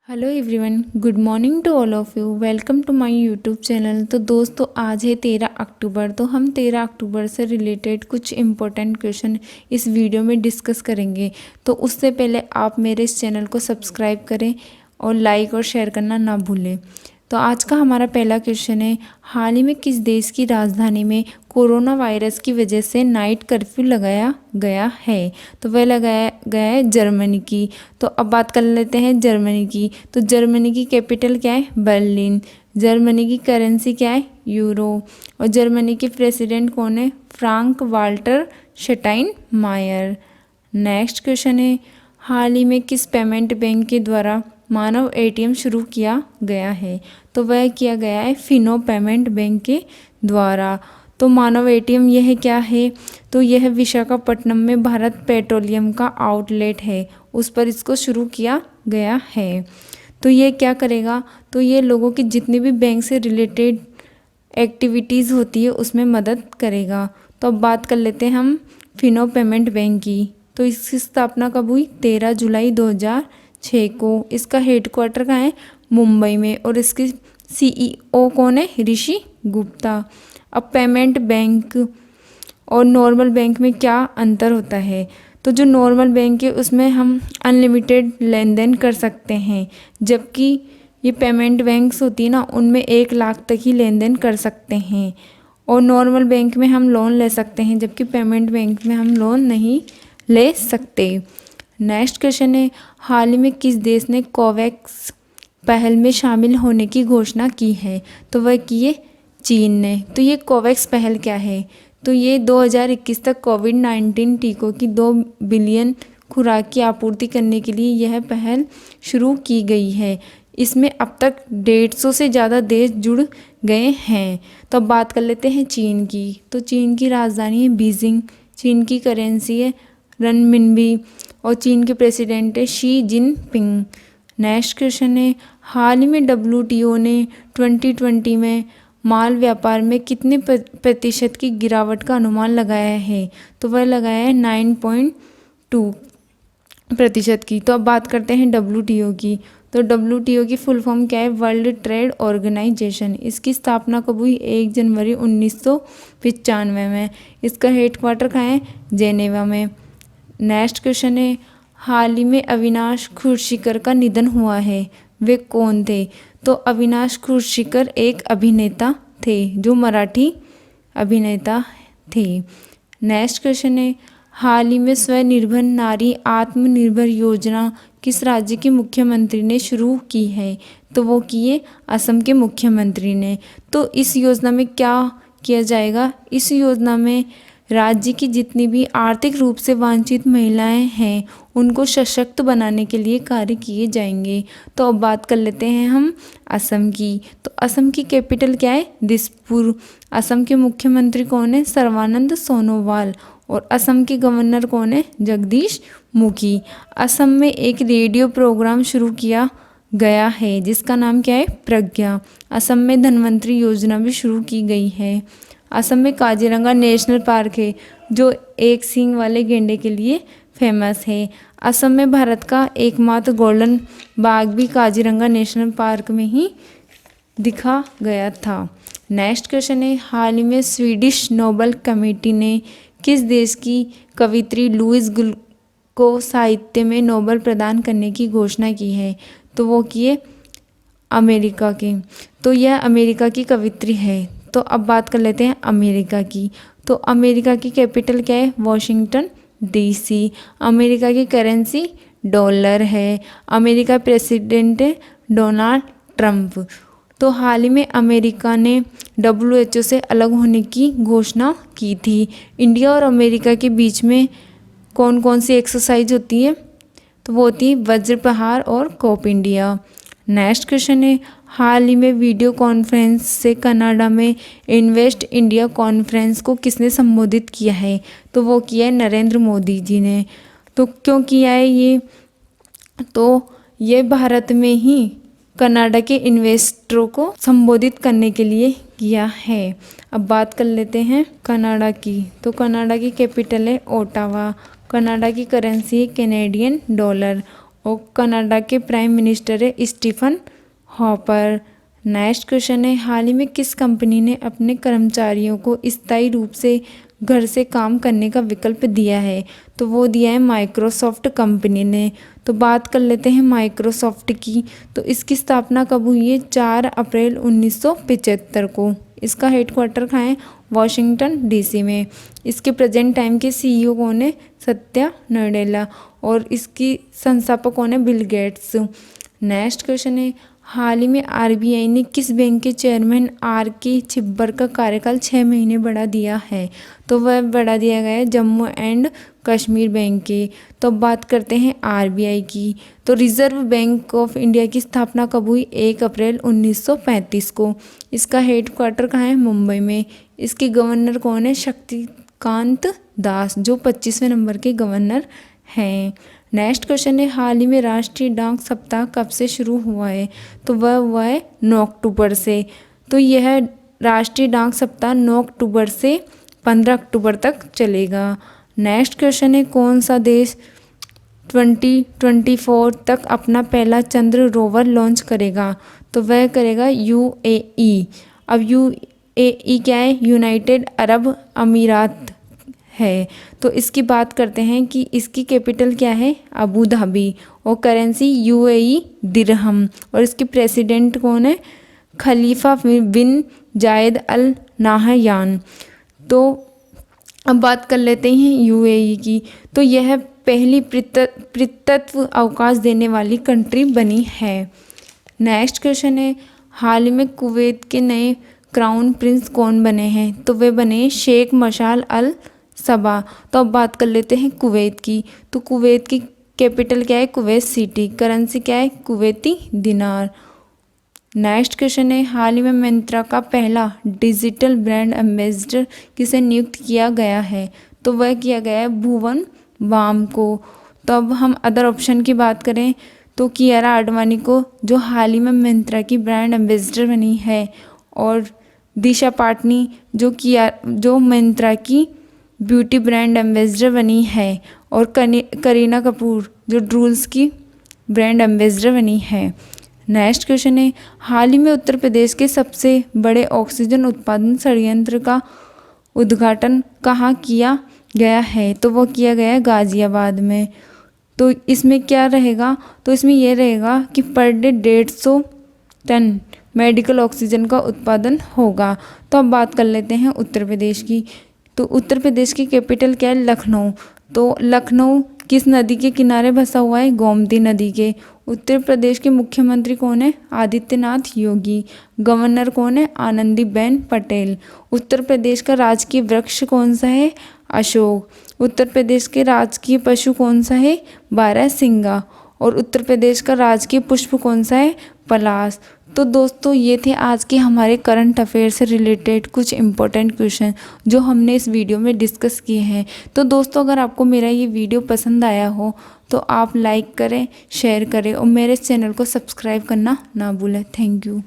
Hello everyone, good morning to all of you. Welcome to my YouTube channel. तो दोस्तों, आज है 13 अक्टूबर। तो हम 13 अक्टूबर से रिलेटेड कुछ इम्पोर्टेंट क्वेश्चन इस वीडियो में डिस्कस करेंगे। तो उससे पहले आप मेरे इस चैनल को सब्सक्राइब करें और लाइक और शेयर करना ना भूलें। तो आज का हमारा पहला क्वेश्चन है, हाल ही में किस देश की राजधानी में कोरोना वायरस की वजह से नाइट कर्फ्यू लगाया गया है? तो वह लगाया गया है जर्मनी की। तो अब बात कर लेते हैं जर्मनी की। तो जर्मनी की कैपिटल क्या है? बर्लिन। जर्मनी की करेंसी क्या है? यूरो। और जर्मनी के प्रेसिडेंट कौन है? Frank Walter Steinmeier. Next question है, हाल ही में किस पेमेंट बैंक के द्वारा मानव एटीएम शुरू किया गया है? तो वह किया गया है फिनो पेमेंट बैंक के द्वारा। तो मानव एटीएम यह क्या है? तो यह विशाखापट्टनम में भारत पेट्रोलियम का आउटलेट है, उस पर इसको शुरू किया गया है। तो ये क्या करेगा? तो ये लोगों की जितनी भी बैंक से रिलेटेड एक्टिविटीज़ होती है उसमें मदद करेगा। तो अब बात कर लेते हैं हम फिनो पेमेंट बैंक की। तो इसकी स्थापना कब हुई? 13 जुलाई 2006 को। इसका हेडक्वार्टर कहाँ है? मुंबई में। और इसकी सीईओ कौन है? ऋषि गुप्ता। अब पेमेंट बैंक और नॉर्मल बैंक में क्या अंतर होता है? तो जो नॉर्मल बैंक है उसमें हम अनलिमिटेड लेन देन कर सकते हैं, जबकि ये पेमेंट बैंक्स होती है ना, उनमें 1 लाख तक ही लेन देन कर सकते हैं। और नॉर्मल बैंक में हम लोन ले सकते हैं, जबकि पेमेंट बैंक में हम लोन नहीं ले सकते। नेक्स्ट क्वेश्चन है, हाल ही में किस देश ने कोवैक्स पहल में शामिल होने की घोषणा की है? तो वह की है चीन ने। तो ये कोवैक्स पहल क्या है? तो ये 2021 तक कोविड-19 टीकों की 2 बिलियन खुराक की आपूर्ति करने के लिए यह पहल शुरू की गई है। इसमें अब तक 150 से ज़्यादा देश जुड़ गए हैं। तो अब बात कर लेते हैं चीन की। तो चीन की राजधानी है बीजिंग। चीन की करेंसी है रनमिनबी। और चीन के प्रेसिडेंट है शी जिनपिंग। नेक्स्ट क्वेश्चन है, हाल ही में डब्ल्यूटीओ ने 2020 में माल व्यापार में कितने प्रतिशत की गिरावट का अनुमान लगाया है? तो वह लगाया है 9.2% की। तो अब बात करते हैं डब्ल्यूटीओ की। तो डब्ल्यूटीओ की फुल फॉर्म क्या है? World Trade Organization. इसकी स्थापना कब हुई? 1 जनवरी 1995 में। इसका हेडक्वार्टर कहाँ है? जेनेवा में। नेक्स्ट क्वेश्चन है, हाल ही में अविनाश खुर्शीकर का निधन हुआ है, वे कौन थे? तो अविनाश खुर्शीकर एक अभिनेता थे, जो मराठी अभिनेता थे। नेक्स्ट क्वेश्चन है, हाल ही में स्वनिर्भर नारी आत्मनिर्भर योजना किस राज्य के मुख्यमंत्री ने शुरू की है? तो वो किए असम के मुख्यमंत्री ने। तो इस योजना में क्या किया जाएगा? इस योजना में राज्य की जितनी भी आर्थिक रूप से वांछित महिलाएं हैं उनको सशक्त बनाने के लिए कार्य किए जाएंगे। तो अब बात कर लेते हैं हम असम की। तो असम की कैपिटल क्या है? दिसपुर। असम के मुख्यमंत्री कौन है? सर्बानंद सोनोवाल। और असम के गवर्नर कौन है? जगदीश मुखी। असम में एक रेडियो प्रोग्राम शुरू किया गया है जिसका नाम क्या है? प्रज्ञा। असम में धन्वंतरी योजना भी शुरू की गई है। असम में काजीरंगा नेशनल पार्क है, जो एक सींग वाले गैंडे के लिए फेमस है। असम में भारत का एकमात्र गोल्डन बाघ भी काजीरंगा नेशनल पार्क में ही दिखा गया था। नेक्स्ट क्वेश्चन है, हाल ही में स्वीडिश नोबेल कमेटी ने किस देश की कवियत्री लुइस गुल को साहित्य में नोबेल प्रदान करने की घोषणा की है? तो वो की है अमेरिका की। तो यह अमेरिका की कवियत्री है। तो अब बात कर लेते हैं अमेरिका की। तो अमेरिका की कैपिटल क्या है? Washington DC. अमेरिका की करेंसी डॉलर है। अमेरिका प्रेसिडेंट है डोनाल्ड ट्रंप। तो हाल ही में अमेरिका ने WHO से अलग होने की घोषणा की थी। इंडिया और अमेरिका के बीच में कौन कौन सी एक्सरसाइज होती है? तो वो होती है वज्र प्रहार और कोप इंडिया। नेक्स्ट क्वेश्चन है, हाल ही में वीडियो कॉन्फ्रेंस से कनाडा में इन्वेस्ट इंडिया कॉन्फ्रेंस को किसने संबोधित किया है? तो वो किया है नरेंद्र मोदी जी ने। तो क्यों किया है ये? तो ये भारत में ही कनाडा के इन्वेस्टरों को संबोधित करने के लिए किया है। अब बात कर लेते हैं कनाडा की। तो कनाडा की कैपिटल है ओटावा। कनाडा की करेंसी है कैनेडियन डॉलर। और कनाडा के प्राइम मिनिस्टर है स्टीफन हार्पर। नेक्स्ट क्वेश्चन है, हाल ही में किस कंपनी ने अपने कर्मचारियों को स्थायी रूप से घर से काम करने का विकल्प दिया है? तो वो दिया है माइक्रोसॉफ्ट कंपनी ने। तो बात कर लेते हैं माइक्रोसॉफ्ट की। तो इसकी स्थापना कब हुई है? 4 अप्रैल 1975 को। इसका हेडक्वार्टर कहाँ है? वॉशिंगटन डीसी में। इसके प्रेजेंट टाइम के सीईओ कौन है? सत्या नडेला। और इसकी संस्थापक कौन है? Bill Gates. नेक्स्ट क्वेश्चन है, हाल ही में आरबीआई ने किस बैंक के चेयरमैन आर के छिब्बर का कार्यकाल 6 महीने बढ़ा दिया है? तो वह बढ़ा दिया गया है जम्मू एंड कश्मीर बैंक के। तो अब बात करते हैं आरबीआई की। तो रिजर्व बैंक ऑफ इंडिया की स्थापना कब हुई? 1 अप्रैल 1935 को। इसका हेडक्वार्टर कहाँ है? मुंबई में। इसके गवर्नर कौन है? शक्तिकांत दास, जो 25वें नंबर के गवर्नर हैं। नेक्स्ट क्वेश्चन है, हाल ही में राष्ट्रीय डाक सप्ताह कब से शुरू हुआ है? तो वह हुआ है 9 अक्टूबर से। तो यह राष्ट्रीय डाक सप्ताह 9 अक्टूबर से 15 अक्टूबर तक चलेगा। नेक्स्ट क्वेश्चन है, कौन सा देश 2024 तक अपना पहला चंद्र रोवर लॉन्च करेगा? तो वह करेगा यूएई। अब यूएई क्या है? यूनाइटेड अरब अमीरात है। तो इसकी बात करते हैं कि इसकी कैपिटल क्या है? Abu Dhabi. और करेंसी यूएई दिरहम। और इसके प्रेसिडेंट कौन है? खलीफा बिन जायद अल नाहयान। तो अब बात कर लेते हैं यूएई की। तो यह पहली पितृत्व अवकाश देने वाली कंट्री बनी है। नेक्स्ट क्वेश्चन है, हाल ही में कुवैत के नए क्राउन प्रिंस कौन बने हैं? तो वे बने शेख मशाल अल सबा। तो अब बात कर लेते हैं कुवैत की। तो कुवैत की कैपिटल क्या है? Kuwait city. करेंसी क्या है? कुवैती दिनार। नेक्स्ट क्वेश्चन है, हाल ही में मिंत्रा का पहला डिजिटल ब्रांड एम्बेसडर किसे नियुक्त किया गया है? तो वह किया गया है भुवन बाम को। तो अब हम अदर ऑप्शन की बात करें तो कियारा आडवाणी को, जो हाल ही में मिंत्रा की ब्रांड एम्बेसडर बनी है। और दिशा पाटनी जो मिंत्रा की ब्यूटी ब्रांड एम्बेसडर बनी है। और करीना कपूर जो ड्रूल्स की ब्रांड एम्बेसडर बनी है। नेक्स्ट क्वेश्चन है, हाल ही में उत्तर प्रदेश के सबसे बड़े ऑक्सीजन उत्पादन संयंत्र का उद्घाटन कहाँ किया गया है? तो वो किया गया है गाज़ियाबाद में। तो इसमें क्या रहेगा? तो इसमें यह रहेगा कि per day 150 ton medical oxygen का उत्पादन होगा। तो अब बात कर लेते हैं उत्तर प्रदेश की। तो उत्तर प्रदेश की कैपिटल क्या है? लखनऊ। तो लखनऊ किस नदी के किनारे बसा हुआ है? गोमती नदी के। उत्तर प्रदेश के मुख्यमंत्री कौन है? आदित्यनाथ योगी। गवर्नर कौन है? आनंदीबेन पटेल। उत्तर प्रदेश का राजकीय वृक्ष कौन सा है? अशोक। उत्तर प्रदेश के राजकीय पशु कौन सा है? बारहसिंगा। और उत्तर प्रदेश का राजकीय पुष्प कौन सा है? पलाश। तो दोस्तों, ये थे आज के हमारे करंट अफेयर से रिलेटेड कुछ इंपॉर्टेंट क्वेश्चन जो हमने इस वीडियो में डिस्कस किए हैं। तो दोस्तों, अगर आपको मेरा ये वीडियो पसंद आया हो तो आप लाइक करें, शेयर करें और मेरे चैनल को सब्सक्राइब करना ना भूलें। Thank you.